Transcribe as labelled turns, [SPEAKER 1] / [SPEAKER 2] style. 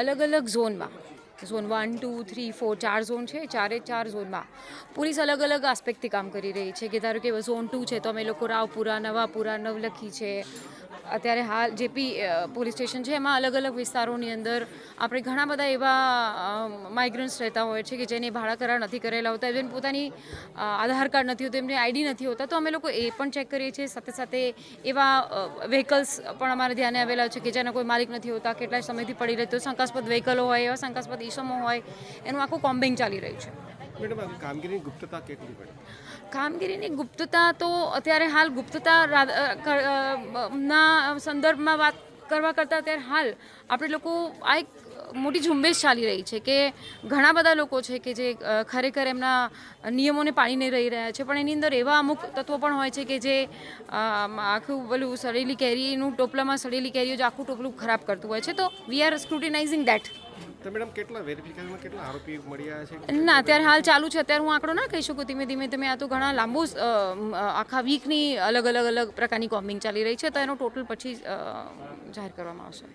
[SPEAKER 1] અલગ અલગ ઝોનમાં ઝોન 1, 2, 3, 4 4 ઝોન છે, ચારે ચાર ઝોનમાં પોલીસ અલગ અલગ આસ્પેક્ટથી કામ કરી રહી છે કે ધારો કે ઝોન 2 છે તો અમે લોકો રાવપુરા, નવાપુરા, નવલખી છે, અત્યારે હાલ જેપી પોલીસ સ્ટેશન છે એમાં અલગ અલગ વિસ્તારોની અંદર આપણે ઘણા બધા એવા માઇગ્રન્ટ્સ રહેતા હોય છે કે જેને ભાડા કરાર નથી કરેલા હોતા, જેને પોતાની આધાર કાર્ડ નથી હોતું, એમને આઈડી નથી હોતા, તો અમે લોકો એ પણ ચેક કરીએ છીએ. સાથે સાથે એવા વ્હીકલ્સ પણ અમારે ધ્યાને આવેલા છે કે જેના કોઈ માલિક નથી હોતા, કેટલાય સમયથી પડી રહેતો શંકાસ્પદ વ્હીકલો હોય, એવા શંકાસ્પદ ઈસમો હોય, એનું આખું કોમ્બિંગ ચાલી રહ્યું છે.
[SPEAKER 2] મેડમ, કામગીરીની ગુપ્તતા કેટલી પડે?
[SPEAKER 1] કામગીરીની ગુપ્તતા તો અત્યારે હાલ ગુપ્તતા ના સંદર્ભમાં વાત કરવા કરતાં અત્યારે હાલ આપણે લોકો આ એક મોટી ઝુંબેશ ચાલી રહી છે કે ઘણા બધા લોકો છે કે જે ખરેખર એમના નિયમોને પાળી નહીં રહી રહ્યા છે, પણ એની અંદર એવા અમુક તત્વો પણ હોય છે કે જે આખું પેલું સડેલી કેરીનું ટોપલામાં સડેલી કેરીઓ જે આખું ટોપલું ખરાબ કરતું હોય છે, તો વી આર સ્ક્રુટિનાઇઝિંગ દેટ.
[SPEAKER 2] તો મેડમ, કેટલા વેરિફિકેશનમાં કેટલા આરોપી મળી આવ્યા છે?
[SPEAKER 1] ના, અત્યારે હાલ ચાલુ છે. અત્યારે હું આંકડો ના કહી શકું. ધીમે ધીમે તમે આ તો ઘણા લાંબુ આખા વીકની અલગ પ્રકારની કોમ્બિંગ ચાલી રહી છે, તો એનો ટોટલ પછી જાહેર કરવામાં આવશે.